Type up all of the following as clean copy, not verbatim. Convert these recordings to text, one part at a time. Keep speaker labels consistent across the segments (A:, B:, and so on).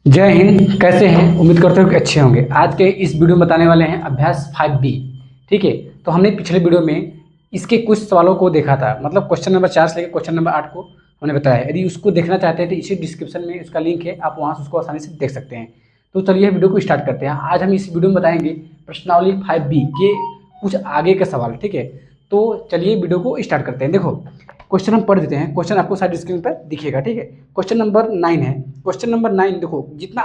A: जय हिंद। कैसे हैं? उम्मीद करते हो कि अच्छे होंगे। आज के इस वीडियो में बताने वाले हैं अभ्यास 5B। ठीक है, तो हमने पिछले वीडियो में इसके कुछ सवालों को देखा था, मतलब क्वेश्चन नंबर 4 से लेकर क्वेश्चन नंबर 8 को हमने बताया। यदि उसको देखना चाहते हैं तो इसी डिस्क्रिप्शन में उसका लिंक है, आप वहाँ से उसको आसानी से देख सकते हैं। तो चलिए वीडियो को स्टार्ट करते हैं। आज हम इस वीडियो में बताएंगे प्रश्नावली 5B के कुछ आगे के सवाल। ठीक है, तो चलिए वीडियो को स्टार्ट करते हैं। देखो क्वेश्चन हम पढ़ देते हैं। क्वेश्चन आपको साइड स्क्रीन पर दिखेगा। ठीक है, क्वेश्चन नंबर 9 है। क्वेश्चन नंबर 9 देखो जितना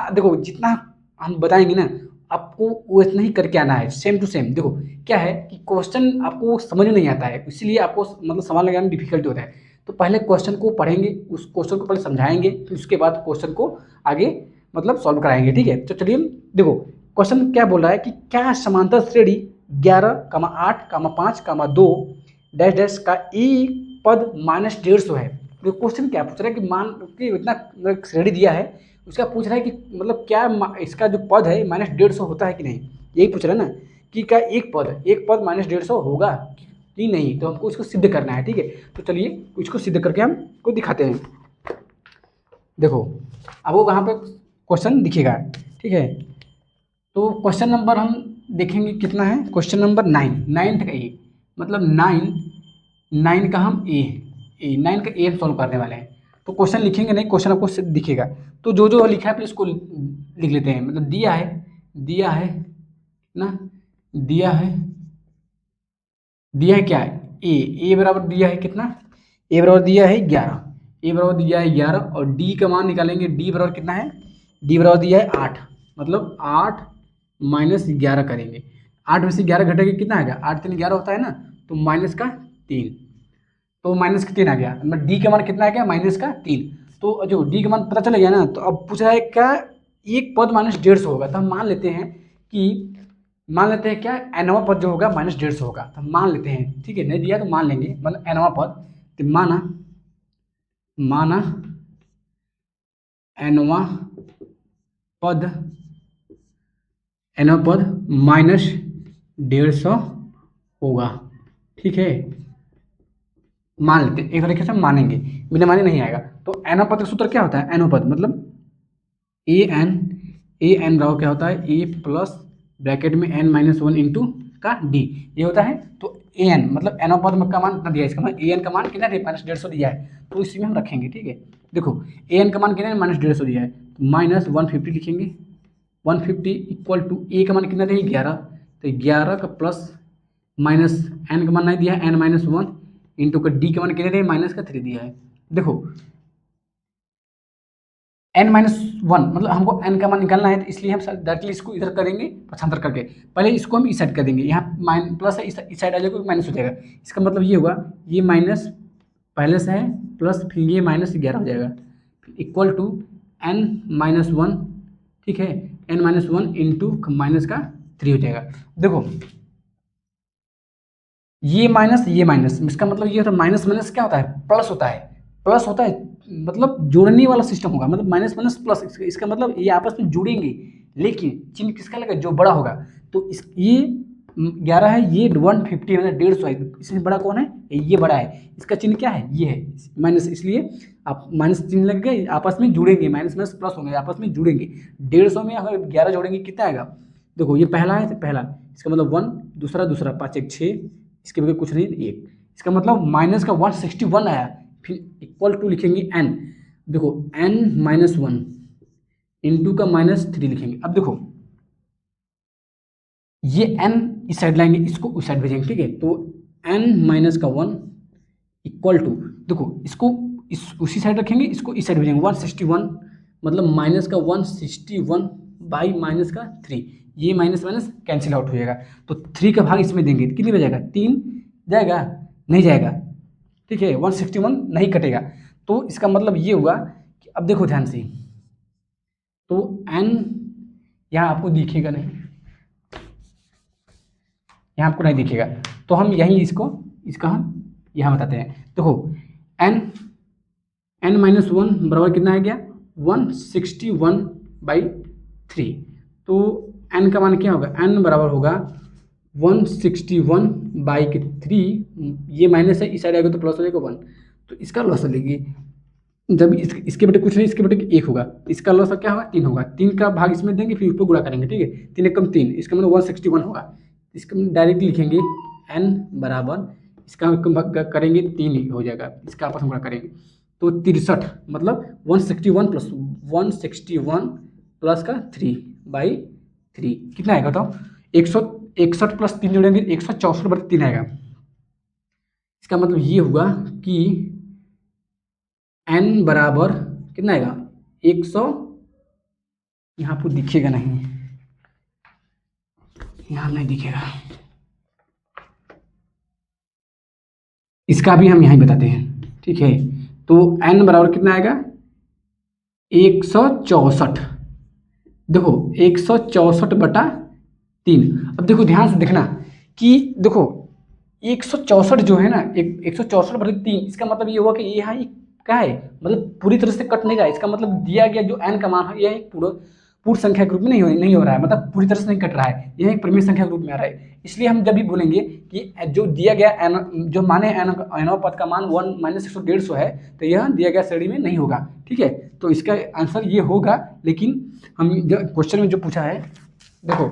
A: हम बताएंगे ना, आपको उतना ही करके आना है, सेम टू सेम। देखो क्या है कि क्वेश्चन आपको समझ में नहीं आता है, इसलिए आपको मतलब सवाल लगाने में डिफिकल्टी होता है। तो पहले क्वेश्चन को पढ़ेंगे, उस क्वेश्चन को पहले समझाएंगे, फिर उसके बाद क्वेश्चन को आगे मतलब सॉल्व कराएंगे। ठीक है, तो चलिए देखो क्वेश्चन क्या बोल रहा है कि क्या समांतर श्रेणी 11,8,5,2 डैश डैश का एक पद -150 है। तो क्वेश्चन क्या पूछ रहा है कि मान कि इतना श्रेणी दिया है, उसका पूछ रहा है कि मतलब क्या इसका जो पद है -150 होता है कि नहीं, यही पूछ रहा है ना कि क्या एक पद -150 होगा कि नहीं। तो हमको इसको सिद्ध करना है। ठीक है, तो चलिए इसको सिद्ध करके हमको दिखाते हैं। देखो आपको वहाँ पे क्वेश्चन दिखेगा। ठीक है, तो क्वेश्चन नंबर हम देखेंगे कितना है। क्वेश्चन नंबर 9 का ए, मतलब 9 का हम ए 9 का ए हम सॉल्व करने वाले हैं। तो क्वेश्चन लिखेंगे नहीं, क्वेश्चन आपको सिर्फ दिखेगा। तो जो जो लिखा है फिर इसको लिख लेते हैं। मतलब दिया है ना, दिया है क्या है ए बराबर दिया है कितना, ए बराबर दिया है 11 और डी का मान निकालेंगे। डी बराबर कितना है, डी बराबर दिया है 8, मतलब 8 -11 करेंगे। 8 में से 11 घटेगा कितना आएगा, 8 3 11 होता है ना, तो -3, तो -3 आ गया। मतलब डी का मान कितना आ गया, -3। तो जो डी का मान पता चल गया ना, तो अब पूछ रहा है क्या एक पद -150 होगा। तो हम मान लेते हैं क्या एनवा पद जो होगा -150 होगा। तो हम मान लेते हैं, ठीक है, नहीं दिया तो मान लेंगे, मतलब एनवा पद। तो माना एनवा पद -150 होगा। ठीक है, मान लेते हैं, एक तरीके से हम मानेंगे, बिना माने नहीं आएगा। तो एनवा पद का सूत्र क्या होता है, एनवा पद मतलब ए एन बराबर क्या होता है, ए प्लस ब्रैकेट में n-1 इंटू का डी, ये होता है। तो ए एन मतलब एन पद का मान कितना दिया है, इसका मतलब ए एन का मान कितना दिया, -150 दिया है, तो इसी में हम रखेंगे। ठीक है, देखो ए एन का मान कितना है, -150 दिया है, तो -150 लिखेंगे। 150 इक्वल टू ए का मान कितना दिया, 11, तो 11 का प्लस माइनस एन का मान नहीं दिया है, n-1 इंटू का डी का मान कितना दिया, -3 दिया है। देखो n-1 मतलब हमको n का मान निकालना है, तो इसलिए हम डायरेक्टली इसको इधर करेंगे पक्षांतर करके। पहले इसको हम इस साइड कर देंगे, यहाँ माइन प्लस है, इस साइड आ जाएगा माइनस हो जाएगा। इसका मतलब ये हुआ, ये माइनस पहले से है प्लस, फिर ये -11 हो जाएगा, इक्वल टू n-1। ठीक है, n-1 इंटू -3 हो जाएगा। देखो ये माइनस, इसका मतलब ये होता है माइनस माइनस क्या होता है, प्लस होता है, मतलब जोड़ने वाला सिस्टम होगा, मतलब माइनस माइनस प्लस, इसका मतलब ये आपस में जुड़ेंगे, लेकिन चिन्ह किसका लगेगा, जो बड़ा होगा। तो इस ये 11 है, ये 150 मतलब 150 है, तो इसमें बड़ा कौन है, ये बड़ा है, इसका चिन्ह क्या है, ये है माइनस, इसलिए आप माइनस चिन्ह लग गए, आपस में जुड़ेंगे, माइनस माइनस प्लस होंगे, आपस में जुड़ेंगे। 150 में अगर 11 जोड़ेंगे कितना आएगा, देखो ये पहला है तो पहला, इसका मतलब 1, दूसरा 5 1 6, इसके बगैर कुछ नहीं, एक, इसका मतलब माइनस का 161 आया। फिर इक्वल टू लिखेंगे n, देखो n-1 इंटू का -3 लिखेंगे। अब देखो ये n इस साइड लाएंगे, इसको उस साइड भेजेंगे। ठीक है, तो n-1 इक्वल टू, देखो इसको उसी साइड रखेंगे, इसको इस साइड भेजेंगे, 161 मतलब -161 बाई -3, ये माइनस माइनस कैंसिल आउट हो जाएगा। तो 3 का भाग इसमें देंगे, कितनी बचेगा, 3 जाएगा, नहीं जाएगा। ठीक है, 161 नहीं कटेगा। तो इसका मतलब ये हुआ कि अब देखो ध्यान से, तो n यहाँ आपको दिखेगा नहीं, यहाँ आपको नहीं दिखेगा, तो हम यहीं इसका हम यहाँ बताते हैं। देखो n-1 बराबर कितना है गया, 161/3। तो n का मान क्या होगा, n बराबर होगा 161/3, ये माइनस है, इस साइड आएगा तो प्लस हो जाएगा 1, तो इसका लॉस लेंगे जब इसके बटे कुछ नहीं, इसके बटे 1 होगा, इसका लॉस क्या होगा 3 होगा, 3 का भाग इसमें देंगे फिर ऊपर गुणा करेंगे, ठीक है। 3 एकम 3, इसका मतलब 161 होगा। इसका डायरेक्ट लिखेंगे n बराबर, इसका करेंगे 3 ही हो जाएगा, इसका आपस में गुणा करेंगे तो 63, मतलब 161 प्लस का 3/3 कितना आएगा बताओ। 161 प्लस 3 जोड़ेंगे 164/3 आएगा। इसका मतलब ये हुआ कि n बराबर कितना आएगा 100, यहाँ पर दिखेगा नहीं, यहाँ नहीं दिखेगा, इसका भी हम यहाँ बताते हैं, ठीक है। तो n बराबर कितना आएगा 164, देखो 164/3। अब देखो ध्यान से देखना कि देखो 164 जो है ना, 164/3, इसका मतलब ये हुआ कि ये यहाँ क्या है, मतलब पूरी तरह से कट नहीं रहा है। इसका मतलब दिया गया जो n का मान है यह एक पूर्ण संख्या के रूप में नहीं हो रहा है, मतलब पूरी तरह से नहीं कट रहा है, यह एक परिमेय संख्या के रूप में आ रहा है। इसलिए हम जब भी बोलेंगे कि जो दिया गया n, जो माने nवां पद का मान 1 - 150 है, तो यह दिया गया श्रेणी में नहीं होगा, ठीक है। तो इसका आंसर ये होगा। लेकिन हम जो क्वेश्चन में जो पूछा है, देखो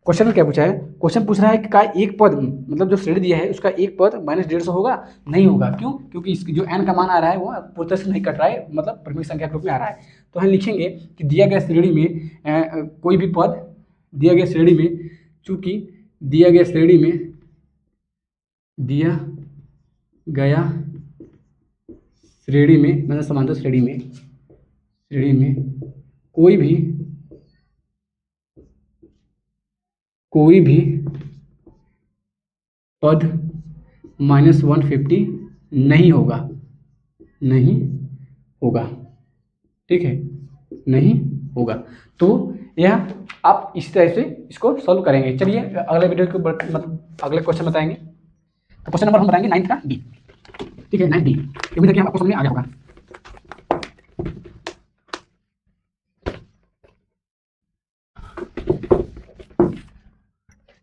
A: क्वेश्चन में क्या पूछा है, क्वेश्चन पूछ रहा है कि का एक पद, मतलब जो श्रेणी दिया है उसका एक पद -150 होगा, नहीं होगा। क्यों? क्योंकि इसकी जो n का मान आ रहा है वो पूरी तरह से नहीं कट रहा है, मतलब परिमेय संख्या के रूप में आ रहा है। तो हम लिखेंगे कि दिया गया श्रेणी में कोई भी पद दिया गया श्रेणी में, चूंकि दिया गया श्रेणी में मतलब समांतर श्रेणी में कोई भी पद -150 नहीं होगा, ठीक है, नहीं होगा। तो यह आप इस तरह से इसको सॉल्व करेंगे। चलिए अगले वीडियो को मतलब अगले क्वेश्चन बताएंगे। तो क्वेश्चन नंबर हम बताएंगे 9th का डी, ठीक है, 9th डी। उम्मीद है कि आपको समझ में आ गया होगा।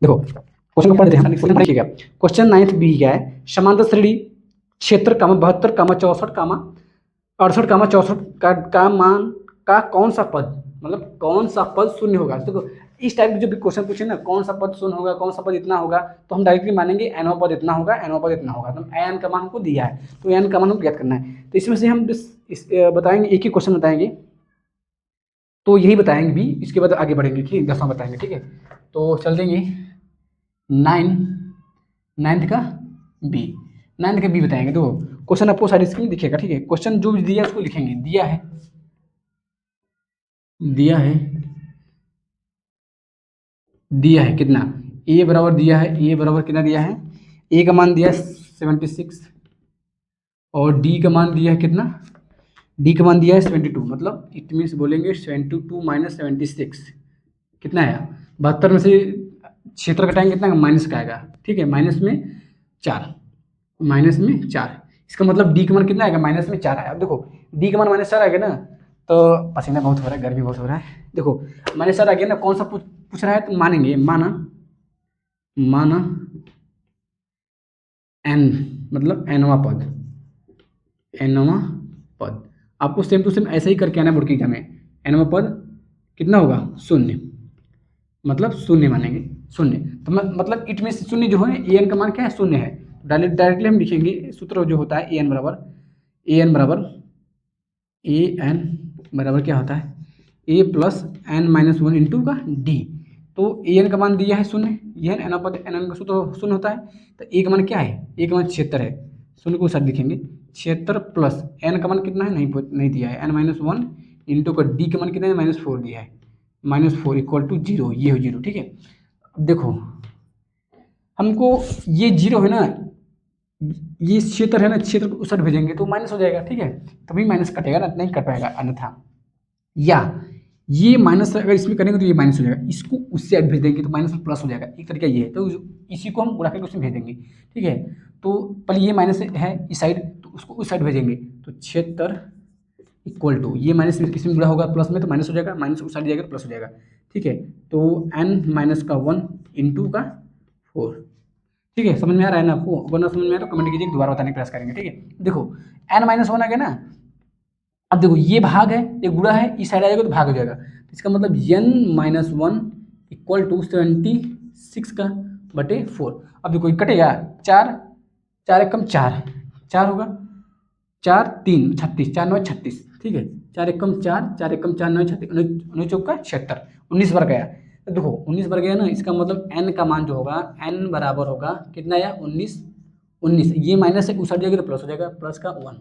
A: देखो क्वेश्चन को पढ़ देते हैं, क्वेश्चन पढ़िएगा। क्वेश्चन 9th बी क्या है, समांतर श्रेणी क्षेत्र 72, 64, 68, 64 का मान का कौन सा पद, मतलब कौन सा पद शून्य होगा। देखो इस टाइप के जो भी क्वेश्चन पूछे ना, कौन सा पद शून्य होगा, कौन सा पद इतना होगा, तो हम डायरेक्टली मानेंगे nवां पद इतना होगा, nवां पद इतना होगा। तो n का मान हमको दिया है, तो n का मान हमको ज्ञात करना है। तो इसमें से हम बताएंगे, एक ही क्वेश्चन बताएंगे, तो यही बताएंगे भी, इसके बाद आगे बढ़ेंगे, ठीक, 10वां बताएंगे, ठीक है। तो चल देंगे 9th का बी, 9th का बी बताएंगे। तो क्वेश्चन आपको सारी स्क्रीन दिखेगा, ठीक है। क्वेश्चन जो भी दिया है उसको लिखेंगे। दिया है कितना, ए बराबर दिया है, ए बराबर कितना दिया है, ए का मान दिया है 76 और डी का मान दिया है कितना, डी का मान दिया है 72, मतलब इट मीन्स बोलेंगे 72 - 76 कितना आया, 72 में से क्षेत्र घटाएंगे कितना, माइनस का आएगा, ठीक है, माइनस में 4, इसका मतलब डी का मान कितना आएगा, -4 आया। अब देखो डी का मान -4 आ गया ना, तो पसीना बहुत हो रहा है, गर्मी बहुत हो रहा है। देखो -4 आ गया ना, कौन सा पूछ रहा है, तो मानेंगे माना n, मतलब nवां पद आपको सेम टू सेम ऐसे ही करके आना बोर्ड की एग्जाम में। nवां पद कितना होगा, 0, मतलब 0 मानेंगे, 0। तो मतलब इट मीन 0 जो है an का मान क्या है, 0 है। डायरेक्टली हम लिखेंगे, सूत्र जो होता है an बराबर क्या होता है, a प्लस n-1 इंटू का d। तो an का मान दिया है 0, यह n पद n का सूत्र 0 होता है। तो a का मान क्या है, a का मान 76 है, 0 को साथ लिखेंगे, 76 प्लस n का मान कितना है, नहीं दिया है, n-1 इंटू का d का मान कितना है, -4 दिया है, -4 इक्वल टू 0, ये हो 0, ठीक है। अब देखो हमको ये 0 है ना, ये क्षेत्र है ना, क्षेत्र को उस साइड भेजेंगे तो माइनस हो जाएगा, ठीक है, तभी माइनस कटेगा ना, नहीं कट पाएगा अन्यथा। या ये माइनस अगर इसमें करेंगे तो ये माइनस हो जाएगा, इसको उस साइड भेज देंगे तो माइनस में प्लस हो जाएगा, एक तरीका ये है। तो इसी को हम गुणा करके उसमें भेज देंगे, ठीक है। तो पहले ये माइनस है इस साइड, तो उसको उस साइड भेजेंगे, तो 76 इक्वल टू ये माइनस किसी में जुड़ा होगा प्लस में, तो माइनस हो जाएगा, माइनस उस साइड जाएगा तो प्लस हो जाएगा, ठीक है। तो n-1 इंटू का 4, ठीक है। समझ में आ रहा है ना आपको, वरना समझ में आ रहा है तो कमेंट कीजिए, दोबारा बताने का प्रयास करेंगे, ठीक है। देखो n-1 आ गया ना, अब देखो ये भाग है, ये गुणा है, इस साइड आ जाएगा तो भाग हो जाएगा। तो इसका मतलब n-1 इक्वल टू 76 का बटे 4। अब देखो ये कटेगा, 4 4 एकम 4 4 होगा, 4 3 36, 4 9 36, ठीक है। 4 एकम 4 4 एकम 4 9 36, 19 चौका 76, 19 बार गया। तो देखो 19 बार गया ना, इसका मतलब n का मान जो होगा, n बराबर होगा कितना आया, 19 19, ये माइनस है, उस हट जाएगा तो प्लस हो जाएगा, प्लस का 1,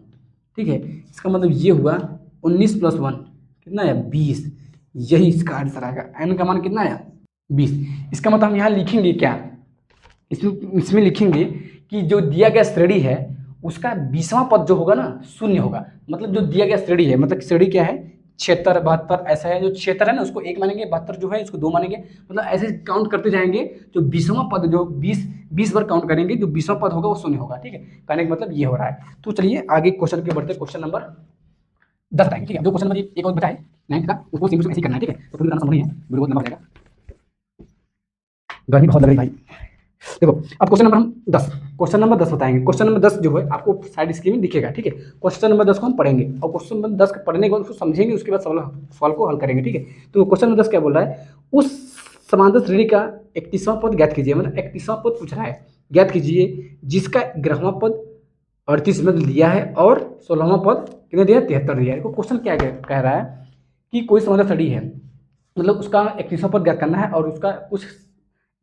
A: ठीक है। इसका मतलब ये हुआ 19 + 1 कितना आया, 20। यही इसका आंसर आएगा, n का मान कितना आया, 20। इसका मतलब हम यहाँ लिखेंगे क्या, इसमें लिखेंगे कि जो दिया गया श्रेणी है उसका 20वां पद जो होगा ना, शून्य होगा। मतलब जो दिया गया श्रेणी है, मतलब श्रेणी क्या है, 76 72 ऐसा है। जो 76 है ना उसको 1 मानेंगे, 72 जो है इसको 2 मानेंगे, मतलब ऐसे काउंट करते जाएंगे। जो 20वां पद जो 20 बार काउंट करेंगे, जो 20वां पद होगा वो शून्य होगा, ठीक है। कहने का मतलब ये हो रहा है। तो चलिए आगे क्वेश्चन के बढ़ते, क्वेश्चन नंबर 10 बताएंगे, ठीक है। जो क्वेश्चन नंबर एक और बताए 9 का, उसको सिंपल ऐसे ही करना है, ठीक है। तो पूरी करना संभव नहीं है, वीडियो बहुत लंबा हो जाएगा, गर्मी बहुत लग रही भाई। देखो अब क्वेश्चन नंबर हम 10, क्वेश्चन नंबर 10 बताएंगे। क्वेश्चन नंबर 10 जो है आपको साइड स्क्रीन में दिखेगा, ठीक है। क्वेश्चन नंबर 10 को हम पढ़ेंगे और क्वेश्चन नंबर 10 पढ़ने के बाद उसको समझेंगे, उसके बाद सवाल को हल करेंगे, ठीक है। तो क्वेश्चन नंबर 10 क्या बोल रहा है, उस समांतर श्रेणी का 31वां पद ज्ञात कीजिए। मतलब 31वां पद पूछ रहा है, ज्ञात कीजिए जिसका 11वां पद 38 में दिया है और 16वां पद कितने दिया है, 73 दिया है। क्वेश्चन क्या कह रहा है कि कोई समांतर श्रेणी है, मतलब उसका 31वां पद ज्ञात करना है और उसका कुछ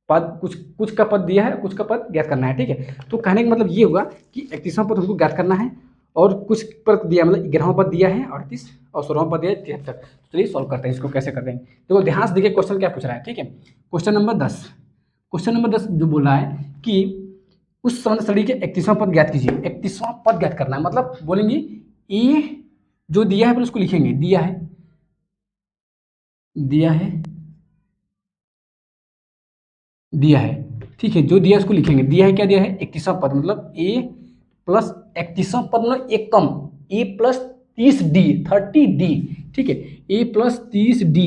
A: पद कुछ का पद दिया है, कुछ का पद ज्ञात करना है, ठीक है। तो कहने का मतलब ये हुआ कि 31वां पद हमको ज्ञात करना है और कुछ पद दिया, मतलब 11वां पद दिया है 38 और 16वां पद दिया है 73। चलिए सॉल्व करते हैं, इसको कैसे करते हैं। देखो ध्यान से देखिए क्वेश्चन क्या पूछ रहा है, ठीक है। क्वेश्चन नंबर 10, क्वेश्चन नंबर 10 जो बोल रहा है कि उस समांतर श्रेणी के 31वां पद ज्ञात कीजिए। 31वां पद ज्ञात करना है, मतलब बोलेंगे ए जो दिया है उसको लिखेंगे, दिया है दिया है दिया है, ठीक है। जो दिया है उसको लिखेंगे, दिया है क्या दिया है, 31वां पद, मतलब a प्लस 31वां पद मतलब एक कम, a प्लस 30d 30d, ठीक है। a plus 30d,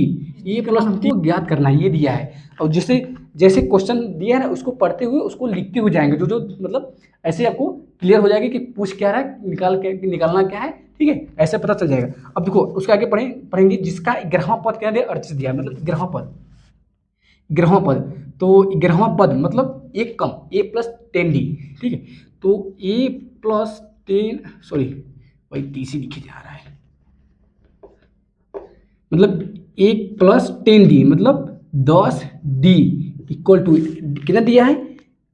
A: a plus हमको ज्ञात करना है, ये दिया है। और जैसे जैसे क्वेश्चन दिया है ना उसको पढ़ते हुए उसको लिखते हुए जाएंगे, जो जो मतलब ऐसे आपको क्लियर हो जाएगा कि पूछ क्या रहा है, निकालना क्या है, ठीक है। ऐसे पता चल जाएगा। अब देखो उसके आगे पढ़ेंगे जिसका 11वां पद क्या दिया, 38 दिया है, मतलब 11वां पद, 11वां पद। तो 11वां पद मतलब एक कम, a प्लस 10d, ठीक है। तो a प्लस 10, सॉरी भाई टीसी लिखे जा रहा है, मतलब 1 प्लस 10d मतलब 10d इक्वल टू कितना दिया है,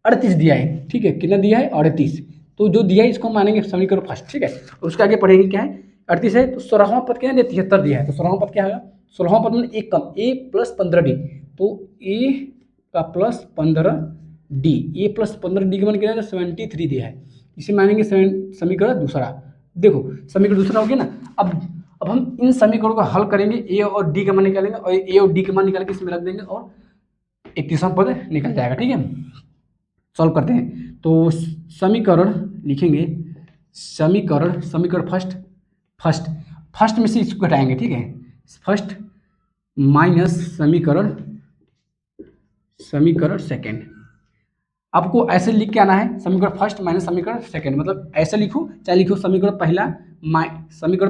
A: 38 दिया है, ठीक है। कितना दिया है, 38। तो जो दिया है इसको मानेंगे समीकरण फर्स्ट, ठीक है। और उसके आगे पढ़ेंगे क्या है, 38 है तो 16वां पद क्या है, 73 दिया है। तो 16वां पद क्या होगा, 16वां पद मतलब एक कम, a प्लस 15d, तो a का plus 15d, a plus 15d का मान कितना है, 73 दिया है। इसे मानेंगे समीकरण दूसरा। देखो समीकरण दूसरा हो गया ना। अब हम इन समीकरणों का हल करेंगे, ए और डी का मान निकालेंगे और ए और डी का मान निकाल के इसमें रख देंगे और 31वां पद निकल जाएगा, ठीक है। सॉल्व करते हैं। तो समीकरण लिखेंगे, समीकरण फर्स्ट फर्स्ट में से इसको घटाएंगे, ठीक है। फर्स्ट माइनस समीकरण सेकेंड। आपको ऐसे लिख के आना है, समीकरण फर्स्ट माइनस समीकरण सेकेंड, मतलब ऐसे लिखो चाहे लिखो समीकरण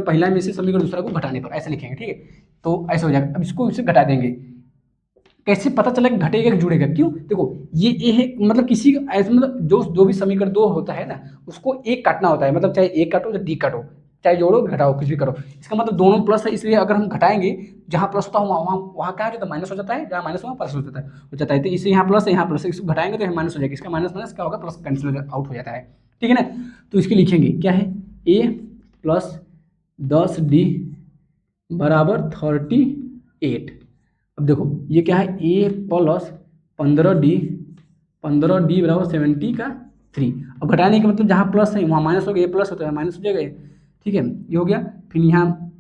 A: पहला में से समीकरण दूसरा को घटाने पर ऐसे लिखेंगे, ठीक है। तो ऐसे हो जाएगा। अब इसको इससे घटा देंगे, कैसे पता चला कि घटेगा कि जुड़ेगा, क्यों, देखो ये है, मतलब किसी ऐसे मतलब जो भी समीकरण दो होता है ना उसको एक काटना होता है, मतलब चाहे एक काटो चाहे डी काटो, चाहे जोड़ो घटाओ कुछ भी करो। इसका मतलब दोनों प्लस है, इसलिए अगर हम घटाएंगे जहाँ प्लस होता है वहाँ वहाँ क्या हो जाता है, माइनस हो जाता है, जहाँ माइनस वहाँ प्लस हो जाता है। तो इससे यहाँ प्लस है, यहाँ प्लस है, इसको घटाएंगे तो यहाँ माइनस हो जाएगा, इसका माइनस माइनस क्या होगा, प्लस कैंसिल आउट हो जाता है, ठीक है ना। तो इसके लिखेंगे क्या है, a प्लस 10d बराबर 38। अब देखो ये क्या है, a प्लस 15d बराबर 70 का 3। अब घटाने का मतलब जहाँ प्लस है वहाँ माइनस हो गया, प्लस होता है माइनस हो जाएगा, ठीक है। ये हो गया, फिर यहाँ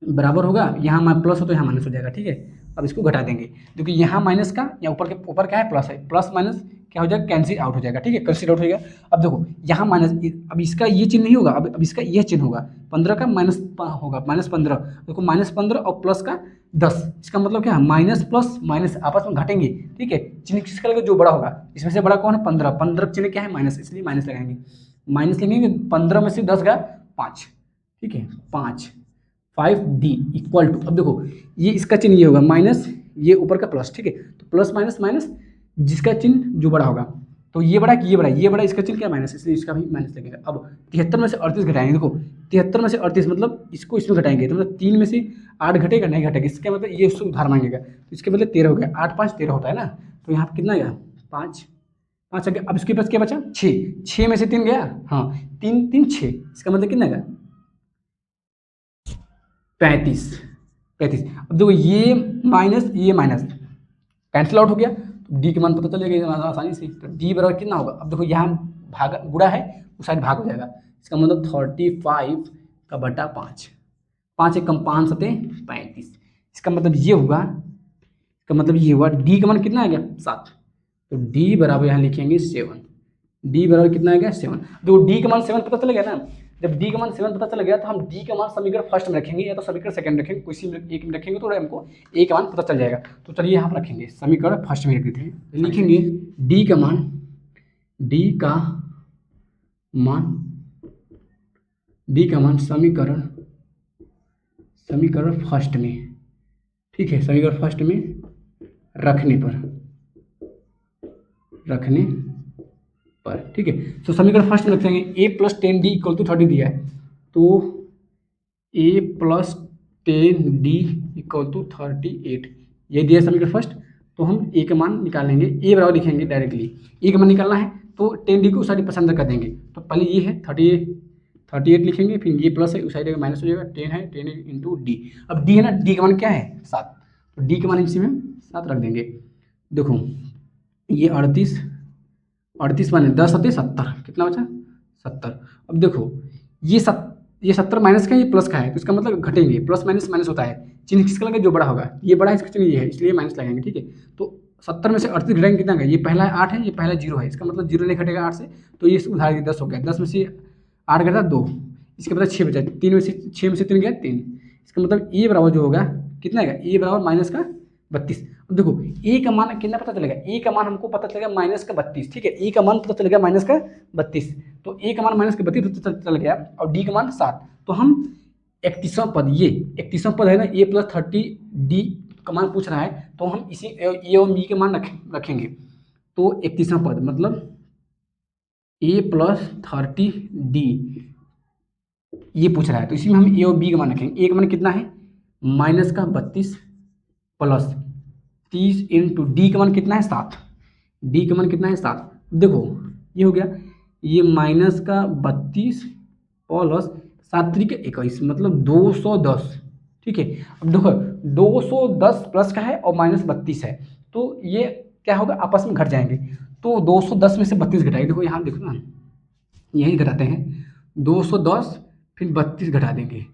A: बराबर होगा, यहाँ प्लस हो तो यहाँ माइनस हो जाएगा, ठीक है। अब इसको घटा देंगे, क्योंकि यहाँ माइनस का या ऊपर क्या है, प्लस है, प्लस माइनस क्या हो जाएगा, कैंसिल आउट हो जाएगा, ठीक है, कैंसिल आउट हो जाएगा। अब देखो यहाँ माइनस, अब इसका ये चिन्ह नहीं होगा, अब इसका ये चिन्ह होगा, 15 का माइनस होगा, -15। देखो -15 और प्लस का 10, इसका मतलब क्या है, माइनस प्लस माइनस आपस में घटेंगे, ठीक है। चिन्ह किसका लगेगा, जो बड़ा होगा, इसमें से बड़ा कौन है, 15, 15 चिन्ह क्या है, माइनस, इसलिए माइनस लगाएंगे। माइनस लगेंगे, 15 में से 10 गया 5, ठीक है 5। 5d इक्वल टू, अब देखो ये इसका चिन्ह ये होगा माइनस, ये ऊपर का प्लस, ठीक है, तो प्लस माइनस माइनस, जिसका चिन्ह जो बड़ा होगा, तो ये बड़ा कि ये बड़ा, इसका चिन्ह क्या माइनस, इसलिए इसका भी माइनस लगेगा। अब 73 में से 38 घटाएंगे, देखो 73 में से 38 मतलब इसको इसमें घटाएंगे तो मतलब 3 में से 8 घटेगा, नहीं घटेगा, इसका मतलब ये उसको उधार मांगेगा, तो इसके बदले 13 हो गया, 8 5 13 होता है ना, तो यहाँ पर कितना गया 5 5 आ गया। अब इसके पास क्या बचा 6, 6 में से 3 गया, हाँ 3 3 6, इसका मतलब कितना गया 35 35। अब देखो ये माइनस कैंसिल आउट हो गया, तो डी के मान पता चलेगा आसानी से, तो डी बराबर कितना होगा, अब देखो यहाँ भाग गुड़ा है, उस साइड भाग हो जाएगा, इसका मतलब 35 का बटा 5, 5 एक कम 5 सते 35, इसका मतलब ये होगा, इसका मतलब ये हुआ डी का मान कितना आ गया 7, तो डी बराबर यहाँ लिखेंगे 7, डी बराबर कितना आ गया 7। देखो डी का मान 7 पता चल गया ना, जब डी का मान 7 पता चल गया तो हम डी का मान समीकरण फर्स्ट में रखेंगे या तो समीकरण सेकंड रखेंगे, किसी में एक में रखेंगे तो हमको ए का मान पता चल जाएगा। तो चलिए यहाँ पर रखेंगे समीकरण फर्स्ट में रख देते हैं, लिखेंगे डी का मान समीकरण फर्स्ट में, ठीक है, समीकरण फर्स्ट में रखने पर, ठीक है, तो समीकरण फर्स्ट में रखेंगे a plus 10d equal to 30 दिया है, तो a plus 10d equal to 38, ये दिया समीकरण फर्स्ट, तो हम a का मान निकालेंगे, a बराबर लिखेंगे डायरेक्टली, a का मान निकालना है तो 10d को उस साइड पसंद कर देंगे, तो पहले ये है 38 लिखेंगे, फिर ये प्लस है उस साइड माइनस हो जाएगा, 10 है 10 इंटू डी, अब डी है ना, डी का मान क्या है 7, तो डी का मान इसी में 7 रख देंगे। देखो ये 38 माइनस 10 सत्ते 70, कितना बचा 70। अब देखो ये 70 माइनस का, ये प्लस का है, तो इसका मतलब घटेंगे, प्लस माइनस माइनस होता है, चिन्ह किसका लगेगा जो बड़ा होगा, ये बड़ा है इसका चिन्ह ये है, इसलिए माइनस लगाएंगे, ठीक है, तो 70 में से 38 घटाएंगे कितना है, ये पहला 8 है, ये पहला 0 है, इसका मतलब 0 नहीं घटेगा 8 से, तो ये उधार 10 हो गया, 10 में से 8 घटा 2, इसके बाद 6 बचा, 6 में से 3 गया 3, इसका मतलब ए बराबर जो होगा कितना है, ए बराबर माइनस का 32। अब देखो ए का मान कितना पता चलेगा, ए का मान हमको पता चलेगा माइनस का 32, ठीक है, ए का मान पता चलेगा माइनस का 32, तो ए का मान माइनस का 32 पता चल गया, और डी का मान 7, तो हम 31वां पद, ये 31वां पद है ना, ए प्लस 30d का मान पूछ रहा है, तो हम इसी ए और बी के मान रखेंगे, तो 31वां पद मतलब ए प्लस 30d ये पूछ रहा है, तो इसी में हम ए और बी का मान रखेंगे, ए का मान कितना है माइनस का 32 प्लस 30 इंटू डी का मान कितना है 7, डी का मान कितना है 7, देखो ये हो गया, ये माइनस का 32 प्लस 7 3 21 मतलब 210, ठीक है। अब देखो 210 प्लस का है और माइनस 32 है, तो ये क्या होगा आपस में घट जाएंगे, तो 210 में से 32 घटाएंगे, देखो यहाँ देखो ना, यही घटाते हैं 210 फिर 32 घटा देंगे,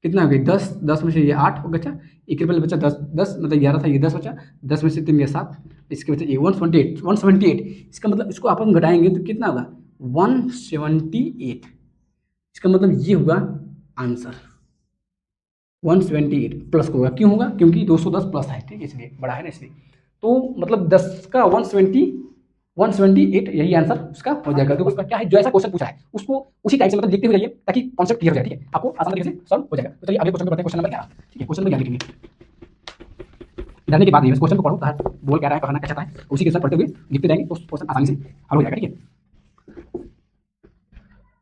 A: कितना हो गया 10 में से ये 8 हो बचा, एक रुपये बचा 10 मतलब 11 था, ये 10 बचा, 10 में से 3 गया 7, इसके बचा ये 178, इसका मतलब इसको आपस में घटाएंगे तो कितना होगा 178, इसका मतलब ये होगा आंसर 178 प्लस होगा, क्यों होगा क्योंकि 210 प्लस है, ठीक है, इसलिए बड़ा है ना इसलिए, तो मतलब 10 का 178 यही आंसर उसका हो जाएगा। तो उसका क्या है, जो ऐसा क्वेश्चन पूछा है उसको उसी टाइप से मतलब लिखते हुए जाइए ताकि कॉन्सेप्ट क्लियर हो जाए, ठीक है, आपको आसान तरीके से सॉल्व हो जाएगा। तो चलिए अगले क्वेश्चन पे बढ़ते हैं, क्वेश्चन नंबर 11, ठीक है, क्वेश्चन नंबर 11 लिखेंगे, डरने की बात नहीं है, क्वेश्चन को पढ़ो बोल क्या रहा है, कहना क्या चाहता है, उसी के साथ पढ़ते हुए लिखते जाएंगे तो क्वेश्चन आसानी से हल हो जाएगा, ठीक है।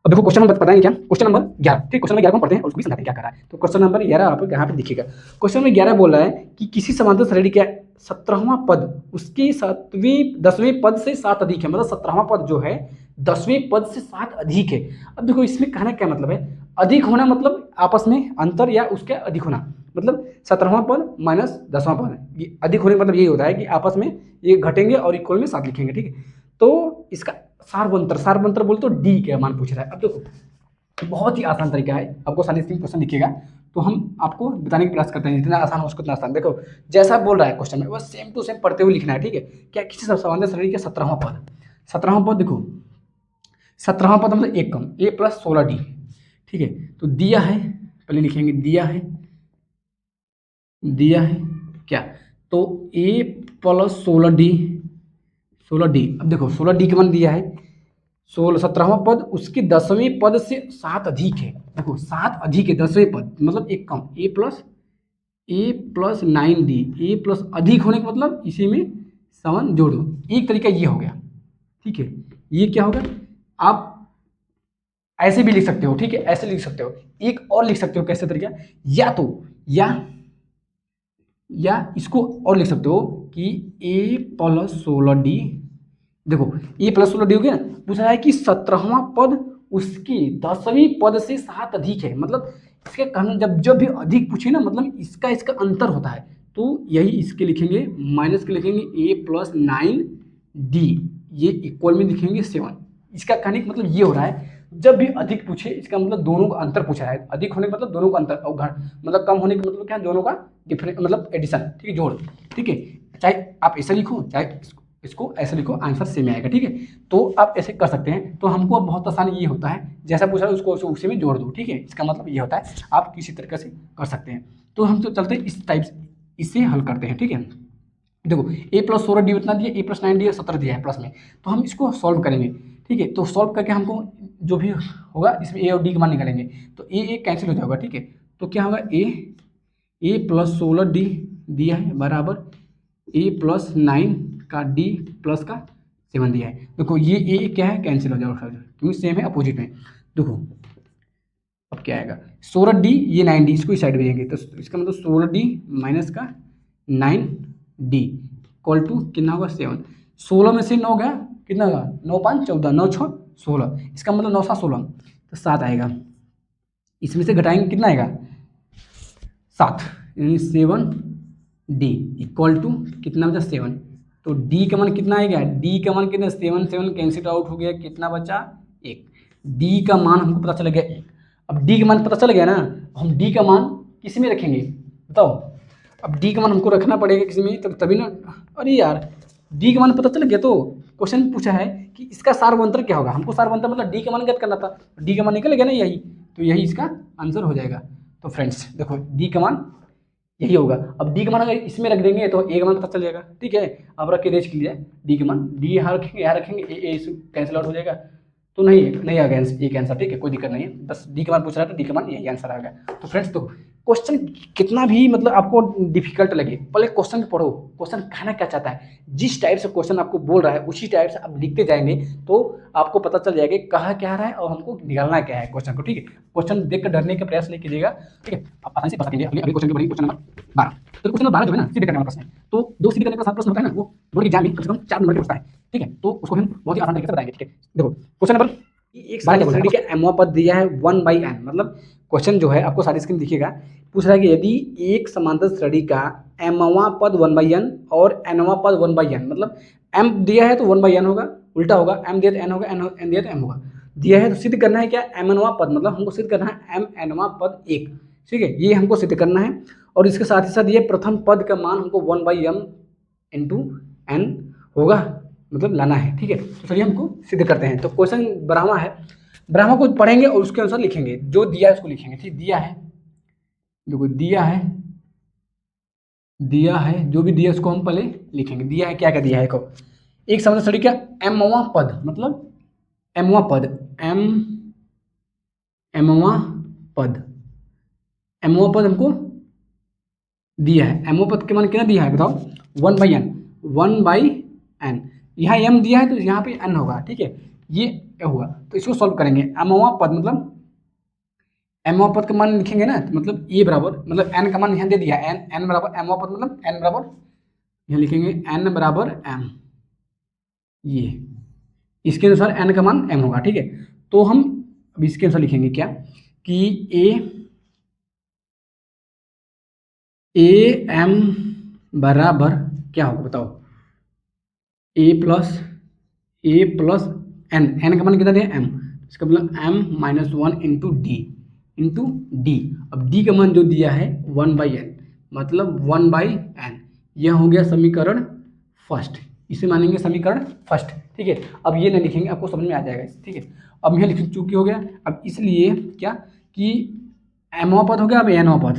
A: अब देखो क्वेश्चन नंबर बताएंगे क्या, क्वेश्चन नंबर 11, ठीक, क्वेश्चन नंबर 11 को पढ़ते हैं और उसको भी समझाते हैं क्या कर रहा है। तो क्वेश्चन नंबर 11 आपको यहाँ पे दिखेगा, क्वेश्चन नंबर 11 बोल रहा है कि किसी समांतर श्रेणी का 17वां पद उसके 10वें पद से 7 अधिक है, मतलब 17वां पद जो है 10वें पद से 7 अधिक है। अब देखो इसमें कहना क्या मतलब है, अधिक होना मतलब आपस में अंतर या उसके अधिक होना, मतलब 17वां पद माइनस 10वां पद, ये अधिक होने का मतलब यही होता है कि आपस में ये घटेंगे और इक्वल में 7 लिखेंगे, ठीक है। तो इसका सारवंतर बोल तो डी का मान पूछ रहा है। अब देखो बहुत ही आसान तरीका है, आपको सारे 3 क्वेश्चन लिखेगा तो हम आपको बताने का प्रयास करते हैं, जितना आसान हो उसको उतना आसान। देखो जैसा बोल रहा है क्वेश्चन में, वो सेम टू सेम पढ़ते हुए लिखना है, ठीक है। क्या किसी समांतर श्रेणी का 17वां पद देखो 17वां पद मतलब एक कम ए प्लस 16d, ठीक है। तो दिया है, पहले लिखेंगे दिया है क्या, तो ए प्लस 16d। अब देखो 16d का मान दिया है, 16 17वां पद उसके 10वें पद से 7 अधिक है। देखो 7 अधिक है 10वें पद मतलब एक कम, ए प्लस 9d, ए प्लस अधिक होने का मतलब इसी में 7 जोड़ो। एक तरीका ये हो गया, ठीक है। ये क्या होगा, आप ऐसे भी लिख सकते हो, ठीक है, ऐसे लिख सकते हो। एक और लिख सकते हो, कैसे तरीका, या तो या इसको और लिख सकते हो कि ए प्लस 16d। देखो ए प्लस 16d हो गया, पूछा है कि 17वां पद उसकी 10वीं पद से 7 अधिक है। मतलब इसके कारण जब भी अधिक पूछे ना, मतलब इसका अंतर होता है, तो यही इसके लिखेंगे, माइनस के लिखेंगे ए प्लस 9d, ये इक्वल में लिखेंगे 7। इसका कहने का मतलब ये हो रहा है, जब भी अधिक पूछे इसका मतलब दोनों का अंतर पूछा है। अधिक होने का मतलब दोनों का अंतर, और मतलब कम होने का मतलब क्या है, दोनों का डिफरेंस मतलब एडिशन, ठीक है, जोड़, ठीक है। चाहे आप ऐसा लिखो चाहे इसको ऐसे लिखो, आंसर सेम आएगा, ठीक है। तो आप ऐसे कर सकते हैं। तो हमको बहुत आसान ये होता है, जैसा पूछा है उसको उसी में जोड़ दो, ठीक है। इसका मतलब ये होता है, आप किसी तरीके से कर सकते हैं। तो हम तो चलते हैं इस टाइप से, इसे हल करते हैं, ठीक है। देखो ए प्लस 16d इतना दिया, ए प्लस 9d 17 दिया है प्लस में, तो हम इसको सॉल्व करेंगे, ठीक है। तो सॉल्व करके हमको जो भी होगा इसमें ए और डी का मान निकालेंगे, तो ए कैंसिल हो जाएगा, ठीक है। तो क्या होगा, ए प्लस 16d दिया है बराबर ए प्लस 9 का डी प्लस का 7 दिया है। देखो ये ए क्या है, कैंसिल हो जाएगा क्योंकि सेम है अपोजिट में। देखो अब क्या आएगा, 16d ये 9d, इसको इस साइड भेजेंगे, तो इसका मतलब 16d माइनस का 9d इक्वल टू कितना होगा 7। 16 में से 9 गया, कितना होगा 9 5 14, 9 6 16, इसका मतलब 9 7 16, तो 7 आएगा। इसमें से घटाएंगे कितना आएगा 7, यानी 7d इक्वल टू कितना बचा 7। तो d का मान कितना आएगा, d का मान कितना, 7 7 कैंसिल आउट हो गया, कितना बचा 1। d का मान हमको पता चल गया 1। अब d का मान पता चल गया ना, हम d का मान किस में रखेंगे बताओ। अब d का मान हमको रखना पड़ेगा किसी में, तभी ना। अरे यार d का मान पता चल गया, तो क्वेश्चन पूछा है कि इसका सारवंतर क्या होगा, हमको सारवंतर मतलब d का मान ज्ञात करना था। d का मान निकल गया ना यही, तो यही इसका आंसर हो जाएगा। तो फ्रेंड्स देखो d का मान यही होगा। अब डी का मान अगर इसमें रख देंगे तो ए का मान पता चल जाएगा, ठीक है। अब रख के रेज के लिए डी का मान, डी यहाँ रखेंगे, यहाँ रखेंगे, ए कैंसिल आउट हो जाएगा, तो नहीं आएगा ए का आंसर, ठीक है, कोई दिक्कत नहीं है। बस डी का मान पूछ रहा था, डी का मान यही आंसर आ गया। तो फ्रेंड्स देखो क्वेश्चन कितना भी मतलब आपको डिफिकल्ट लगे, पहले क्वेश्चन पढ़ो, क्वेश्चन कहना क्या चाहता है, जिस टाइप से क्वेश्चन आपको बोल रहा है उसी टाइप से आप लिखते जाएंगे, तो आपको पता चल जाएगा कहा क्या रहा है और हमको निकालना क्या है क्वेश्चन को, ठीक है। क्वेश्चन देखकर डरने का प्रयास नहीं कीजिएगा, ठीक है, आप आसानी से पता कीजिए। अगले क्वेश्चन की बढ़ेंगे, क्वेश्चन नंबर 12। तो क्वेश्चन नंबर 12 जो है ना, सीधे करने वाला प्रश्न है। तो जो सीधे करने का 7 प्रश्न होता है ना, वो बोर्ड एग्जाम में कम से कम 4 नंबर के होता है, ठीक है। तो उसको हम बहुत ही आसान तरीके से बताएंगे, ठीक है। देखो क्वेश्चन नंबर एक बार क्या एमवा पद दिया है 1/n, मतलब क्वेश्चन जो है आपको सारी स्क्रीन दिखेगा, पूछ रहा है कि यदि एक समांतर श्रेणी का एमवा पद 1/n और एनवा पद 1/n, मतलब m दिया है तो 1/n होगा, उल्टा होगा, m दिया तो n होगा, n दिया तो m होगा। दिया है तो सिद्ध करना है क्या, mnवा पद, मतलब हमको सिद्ध करना है mnवा पद 1, ठीक है, ये हमको सिद्ध करना है। और इसके साथ ही साथ ये प्रथम पद का मान हमको 1/m इंटू n होगा, मतलब लाना है, ठीक है। तो चलिए हमको सिद्ध करते हैं। तो क्वेश्चन ब्राह्मण है, ब्राह्मण को पढ़ेंगे और उसके अनुसार लिखेंगे, जो दिया है उसको लिखेंगे, ठीक। दिया है, देखो दिया है जो भी दिया उसको हम पहले लिखेंगे। दिया है क्या क्या दिया है, को एक समांतर श्रेणी का एमवा पद, मतलब एमवा पद एमवा पद हमको दिया है। एमवा पद के मान कितना दिया है बताओ, 1/n, यहाँ m दिया है तो यहाँ पे n होगा, ठीक है, ये होगा। तो इसको सॉल्व करेंगे, एमवा पद मतलब एमवा पद का मान लिखेंगे ना, तो मतलब ए बराबर, मतलब n का मान यहाँ दे दिया, n बराबर एमवा पद मतलब n बराबर, यहाँ लिखेंगे n बराबर m, ये इसके अनुसार n का मान m होगा, ठीक है। तो हम अब इसके अनुसार लिखेंगे क्या कि ए m बराबर क्या होगा बताओ, ए प्लस n का मान कितना दिया m, इसका मतलब m-1 इंटू डी। अब d का मान जो दिया है 1/n, मतलब 1/n, यह हो गया समीकरण फर्स्ट, इसे मानेंगे समीकरण फर्स्ट, ठीक है। अब ये नहीं लिखेंगे, आपको समझ में आ जाएगा, ठीक है। अब यहाँ लिख चूंकि हो गया, अब इसलिए क्या कि एमवा पद हो गया, अब एनवा पद,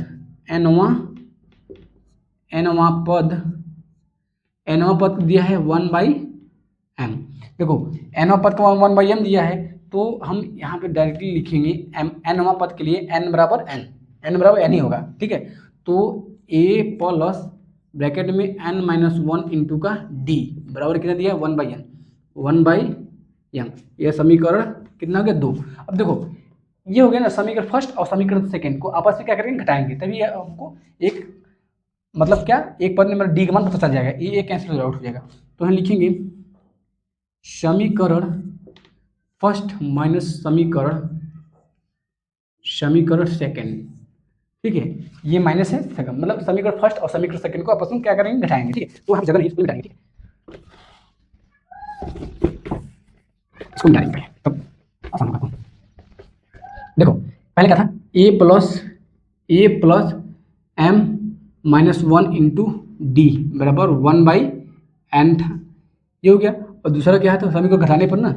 A: एनवा पद दिया है 1/m, देखो एनवा पद का 1/m दिया है, तो हम यहाँ पे डायरेक्टली लिखेंगे एनवा पद के लिए n बराबर n ही होगा, ठीक है। तो a प्लस ब्रैकेट में n-1 इंटू का d बराबर कितना दिया है 1/m। यह समीकरण कितना हो गया 2। अब देखो ये हो गया ना समीकरण फर्स्ट और समीकरण सेकेंड को आपस में क्या करेंगे घटाएंगे, तभी हमको एक मतलब क्या एक पद में डी का मान पता चल जाएगा, ये कैंसिल आउट हो जाएगा। तो हम लिखेंगे समीकरण फर्स्ट माइनस समीकरण सेकेंड, ठीक है। ये माइनस है सेकंड, मतलब समीकरण फर्स्ट और समीकरण सेकेंड को आपस में क्या करेंगे घटाएंगे, ठीक है। तो हम जगह नहीं इसको घटाएंगे, ठीक है, इसको घटाएंगे तब आसान होगा। देखो पहले क्या था a+m-1 इंटू डी बराबर 1/n था, ये हो गया। और दूसरा क्या है तो समीकरण घटाने पर ना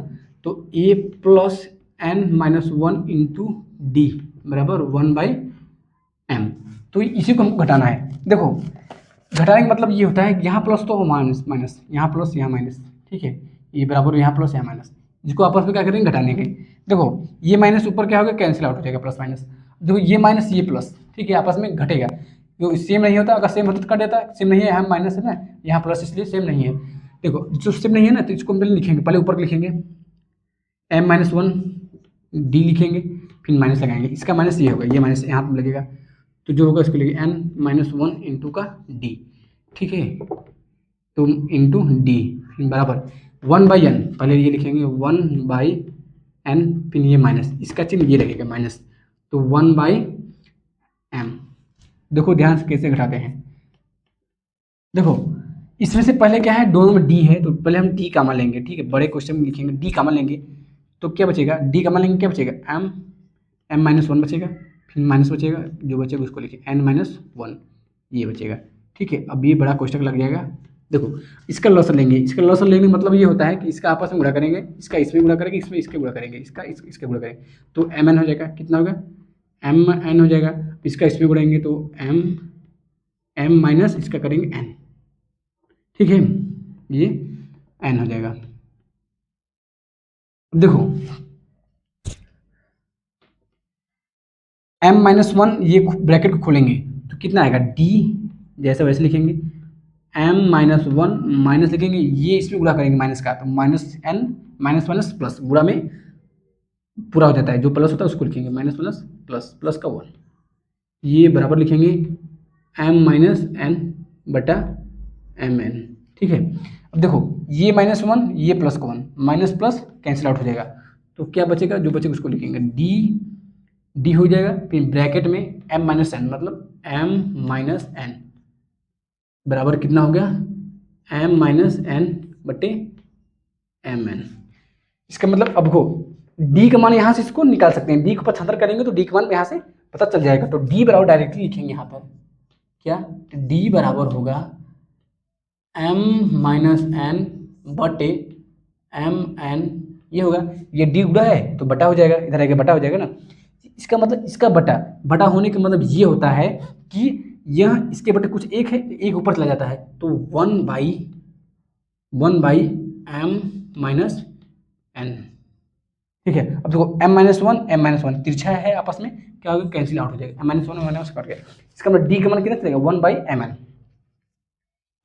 A: तो a+n-1 इंटू डी बराबर 1/m। तो इसी को हमको घटाना है। देखो घटाने का मतलब ये होता है यहाँ प्लस तो माइनस, यहाँ प्लस यहाँ माइनस, ठीक है, ये बराबर यहाँ प्लस यहाँ माइनस, जिसको आपस में क्या करेंगे घटाने के। देखो ये माइनस ऊपर क्या होगा कैंसिल आउट हो जाएगा, प्लस माइनस। देखो ये माइनस ये प्लस, ठीक है, आपस में घटेगा, जो सेम नहीं होता, अगर सेम होता तो कर देता, सेम नहीं है, यहाँ माइनस है ना, यहाँ प्लस, इसलिए सेम नहीं है। देखो जो सेम नहीं है ना तो इसको हम पहले लिखेंगे, पहले ऊपर लिखेंगे m-1 डी लिखेंगे, फिर माइनस लगाएंगे, इसका माइनस ये होगा, ये माइनस यहाँ पर लगेगा, तो जो होगा इसको लिखेंगे n-1 इंटू का डी, ठीक है, तो इंटू डी बराबर 1/n, पहले ये लिखेंगे 1/n, फिर ये माइनस, इसका चिन्ह ये लगेगा माइनस, तो 1/m। देखो ध्यान से कैसे घटाते हैं। देखो इसमें से पहले क्या है, दोनों में डी है, तो पहले हम डी का मान लेंगे, ठीक है, बड़े क्वेश्चन में लिखेंगे डी का मान लेंगे, तो क्या बचेगा, डी का मान लेंगे, क्या बचेगा m-1 बचेगा, फिर माइनस बचेगा, जो बचेगा उसको लिखे n-1, ये बचेगा, ठीक है। अब ये बड़ा क्वेश्चन लग जाएगा। देखो इसका लॉसन लेंगे, इसका लॉसन लेने का मतलब ये होता है कि इसका आपस में गुणा करेंगे, इसका इसमें गुणा करेंगे, इसमें इसके गुणा करेंगे, इसका इसके गुणा करेंगे, तो mn हो जाएगा, कितना होगा mn हो जाएगा, इसका इसमें गुणाएंगे तो m माइनस इसका करेंगे n, ठीक है, ये n हो जाएगा। देखो m-1 ये ब्रैकेट को खोलेंगे तो कितना आएगा, d जैसे वैसे लिखेंगे, m-1 माइनस लिखेंगे, ये इसमें गुणा करेंगे माइनस का, तो -n माइनस प्लस गुणा में पूरा हो जाता है, जो प्लस होता है उसको लिखेंगे माइनस प्लस का 1, ये बराबर लिखेंगे m-n बटा mn, ठीक है। अब देखो ये -1 ये प्लस का 1, माइनस प्लस कैंसिल आउट हो जाएगा, तो क्या बचेगा, जो बचेगा उसको लिखेंगे डी हो जाएगा, फिर ब्रैकेट में m-n मतलब m-n बराबर कितना हो गया m-n बटे mn। इसका मतलब अब देखो डी का मान यहाँ से इसको निकाल सकते हैं, डी को पक्षांतर करेंगे तो डी का मान यहाँ से पता चल जाएगा, तो डी बराबर डायरेक्टली लिखेंगे यहाँ पर क्या, डी बराबर होगा m-n बटे mn, ये होगा, ये डी गुणा है तो बटा हो जाएगा, इधर आएगा बटा हो जाएगा ना, इसका मतलब इसका बटा होने का मतलब ये होता है कि यह इसके बटे कुछ एक है, एक ऊपर चला जाता है, तो 1/m-n, ठीक है। अब देखो m-1 तिरछा है, आपस में क्या होगा कैंसिल आउट हो जाएगा, m-1 कट गया, इसका मतलब डी का मान कितना चलेगा 1/mn।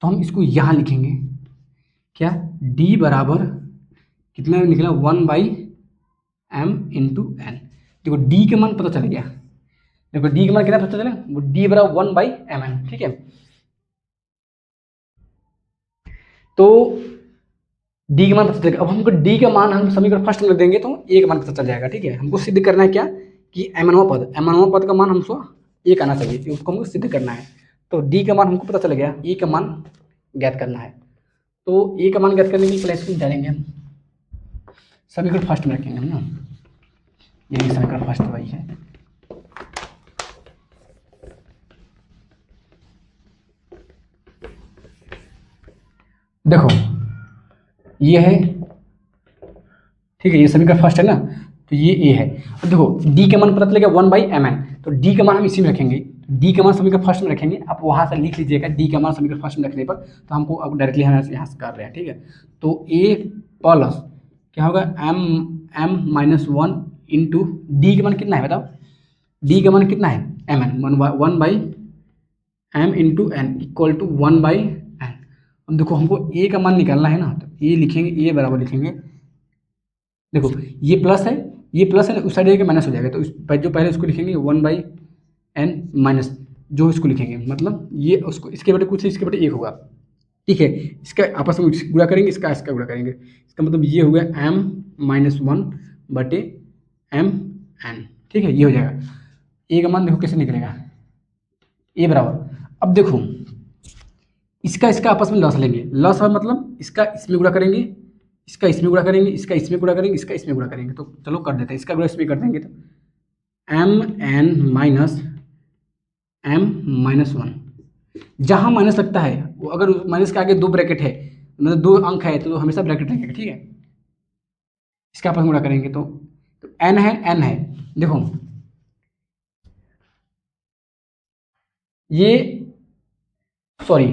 A: तो हम इसको यहाँ लिखेंगे क्या, d बराबर कितना निकला 1/m इंटू n। देखो d का मान पता चल गया, देखो d का मान कितना पता चला, वो d बराबर 1/mn, ठीक है। तो d का मान पता चलेगा। अब हमको d का मान हम समीकरण फर्स्ट में देंगे तो a का मान पता चल जाएगा, ठीक है। हमको सिद्ध करना है क्या कि m-1 पद का मान हमको 1 आना चाहिए, उसको हमको सिद्ध करना है। तो d का मान हमको पता चल गया, a का मान ज्ञात करना है, तो a का मान ज्ञात करने के लिए पहले इसको डालेंगे हम समीकरण फर्स्ट में रखेंगे हम ना, यही समीकरण फर्स्ट वही है। देखो ये है, ठीक है, ये समीकरण फर्स्ट है ना, तो ये ए है। अब देखो डी का मान पता चलेगा 1/mn, तो डी का मान हम इसी में रखेंगे, डी का मान समीकरण फर्स्ट में रखेंगे, आप वहाँ से लिख लीजिएगा डी का मान समीकरण फर्स्ट में रखने पर, तो हमको अब डायरेक्टली हम यहाँ से कर रहे हैं, ठीक है। तो ए प्लस क्या होगा M minus one into D का मान कितना है बताओ, डी का मान कितना है M N, one by M into N equal to one by N. अब देखो हमको ए का मान निकालना है ना, तो ए लिखेंगे, ए बराबर लिखेंगे, देखो ये प्लस है, ये प्लस है, उस साइड ए का माइनस हो जाएगा, तो जो पहले उसको लिखेंगे वन बाई एन माइनस जो इसको लिखेंगे, मतलब ये उसको इसके बटे कुछ इसके बटे एक होगा, ठीक है। इसका आपस में गुणा करेंगे, इसका गुणा करेंगे, इसका मतलब ये हो गया एम माइनस वन बटे एम एन, ठीक है, ये हो जाएगा। ए का मान देखो कैसे निकलेगा, ए बराबर, अब देखो इसका आपस में लॉस लेंगे, लॉस है मतलब इसका इसमें गुणा करेंगे, इसका इसमें गुणा करेंगे, इसका इसमें गुणा करेंगे, इसका इसमें गुणा करेंगे, तो चलो कर देते हैं, इसका गुणा इसमें कर देंगे, तो M N minus M minus one, जहाँ माइनस लगता है वो अगर माइनस के आगे दो ब्रैकेट है, मतलब दो अंक है, तो हमेशा ब्रैकेट लगेगा, ठीक है। इसका आपस में गुणा करेंगे तो एन है, देखो ये सॉरी,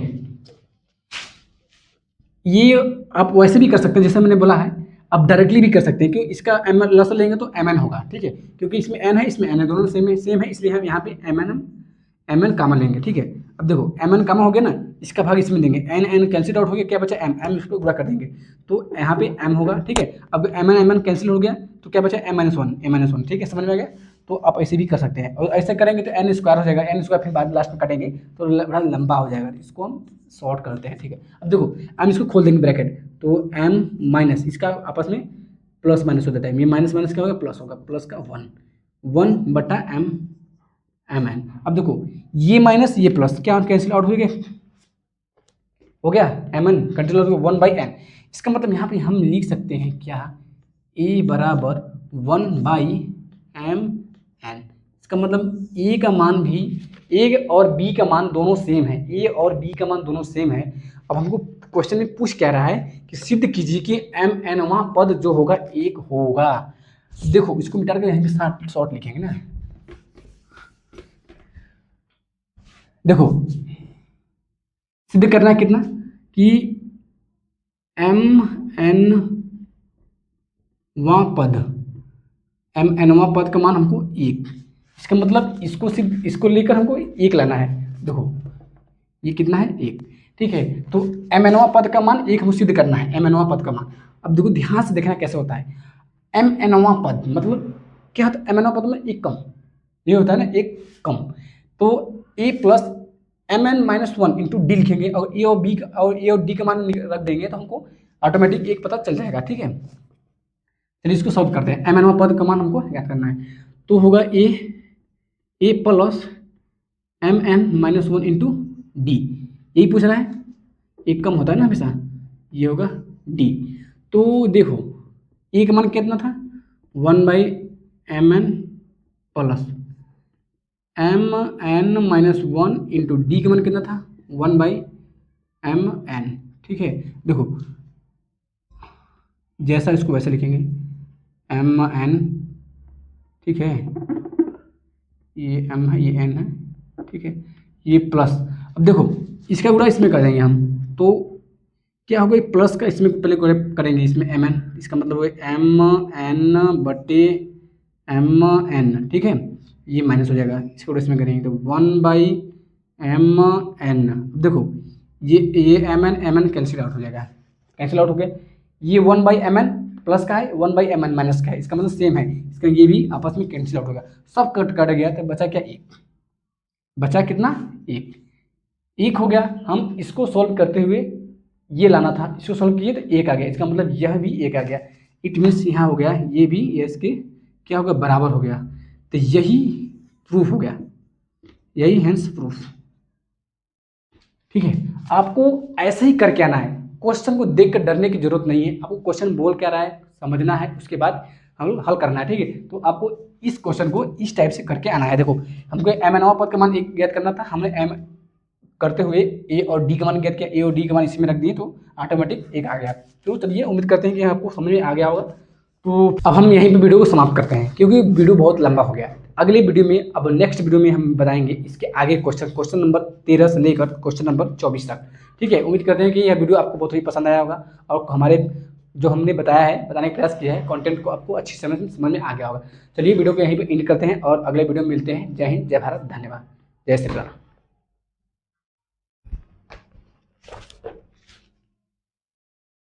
A: ये आप वैसे भी कर सकते हैं जैसे मैंने बोला है, आप डायरेक्टली भी कर सकते हैं, क्योंकि इसका एम लस लेंगे तो एम एन होगा, ठीक है, क्योंकि इसमें एन है इसमें एन है, दोनों सेम है, इसलिए हम यहाँ पे एम एन कामन लेंगे, ठीक है। अब देखो एम एन कामन हो गया ना, इसका भाग इसमें देंगे, एन एन कैंसिल आउट हो गया, क्या बचा एम इसको गुणा कर देंगे, तो यहाँ पे एम होगा, ठीक है। अब एम एन कैंसिल हो गया तो क्या बचा एम माइनस वन, ठीक है, समझ में आ गया। तो आप ऐसे भी कर सकते हैं, और ऐसे करेंगे तो एन स्क्वायर हो जाएगा, एन स्क्वायर फिर बाद लास्ट में काटेंगे तो बड़ा लंबा हो जाएगा, इसको हम शॉर्ट करते हैं, ठीक है। अब देखो हम इसको खोल देंगे ब्रैकेट, तो एम माइनस इसका आपस में प्लस माइनस हो जाता है, ये माइनस माइनस क्या होगा प्लस होगा, प्लस का वन बटा एम एन। अब देखो ये माइनस ये प्लस क्या कैंसिल आउट हो गया एम एन कैंसिल आउट हो गया वन बाई एन। इसका मतलब यहाँ पे हम लिख सकते हैं क्या, ए बराबर वन बाई एम एन। इसका मतलब ए का मान भी, ए और बी का मान दोनों सेम है, ए और बी का मान दोनों सेम है। अब हमको क्वेश्चन में पूछ कह रहा है कि सिद्ध कीजिए कि एम एनवां पद जो होगा एक होगा। देखो इसको मिटा कर यहीं पे शॉर्ट लिखेंगे ना, देखो सिद्ध करना है कितना कि एम एन वां पद, एम एन वां पद का मान हमको एक, इसका मतलब इसको सिर्फ इसको लेकर हमको एक लाना है। देखो ये कितना है एक, ठीक है। तो एम एन वां पद का मान एक हमको सिद्ध करना है, एम एन वां पद का मान। अब देखो ध्यान से देखना कैसे होता है, एम एन वां पद मतलब क्या होता है, एम एन वां पद में एक कम, ये होता है ना एक कम, तो A plus M N minus one into D लिखेंगे, और ए और बी और ए और डी का मान रख देंगे तो हमको ऑटोमेटिक एक पता चल जाएगा, ठीक है। चलिए इसको सॉल्व करते हैं, एम एन पद का मान हमको याद करना है, तो होगा A plus M N minus one into D, यही पूछ रहा है, एक कम होता है ना हमेशा, ये होगा डी। तो देखो ए का मान कितना था one by M N plus M N minus one into D का मान कितना था वन बाई एम एन, ठीक है। देखो जैसा इसको वैसे लिखेंगे एम एन, ठीक है, ये एम है ये एन है, ठीक है, ये प्लस। अब देखो इसका गुणा इसमें कर देंगे हम, तो क्या होगा प्लस का इसमें पहले करेंगे इसमें एम एन, इसका मतलब होगा एम एन बटे एम एन, ठीक है, ये माइनस हो जाएगा, इसको इसमें करेंगे तो वन बाई एम एन। देखो ये एम एन कैंसिल आउट हो जाएगा, कैंसिल आउट हो गया, ये one by M N plus का है, one by M N minus का है, इसका मतलब सेम है, इसका ये भी आपस में कैंसिल आउट होगा, सब कट गया, तो बचा क्या एक, बचा कितना एक हो गया। हम इसको सॉल्व करते हुए ये लाना था, इसको सॉल्व किए तो एक आ गया, इसका मतलब यह भी एक आ गया, इट मीन्स यहाँ हो गया ये भी ये इसके क्या हो गया बराबर हो गया, तो यही प्रूफ हो गया, यही हैंस प्रूफ, ठीक है। आपको ऐसे ही करके आना है, क्वेश्चन को देखकर डरने की जरूरत नहीं है, आपको क्वेश्चन बोल क्या रहा है समझना है, उसके बाद हम लोग हल करना है, ठीक है। तो आपको इस क्वेश्चन को इस टाइप से करके आना है। देखो हमको एम एन पद का मान एक ज्ञात करना था, हमने एम करते हुए ए और डी का मान ज्ञात किया, ए और डी का मान इसमें रख दिए तो ऑटोमेटिक एक आ गया। तो चलिए उम्मीद करते हैं कि आपको समझ में आ गया होगा। तो अब हम यहीं पे वीडियो को समाप्त करते हैं, क्योंकि वीडियो बहुत लंबा हो गया। अगले वीडियो में, अब नेक्स्ट वीडियो में हम बताएंगे इसके आगे क्वेश्चन नंबर 13 से लेकर क्वेश्चन नंबर 24 तक, ठीक है। उम्मीद करते हैं कि यह वीडियो आपको बहुत ही पसंद आया होगा, और हमारे जो हमने बताया है, बताने का प्रयास किया है, कंटेंट को आपको अच्छी समझ में आ गया होगा। चलिए वीडियो को यहीं पे एंड करते हैं और अगले वीडियो में मिलते हैं। जय हिंद, जय भारत, धन्यवाद, जय श्री राम।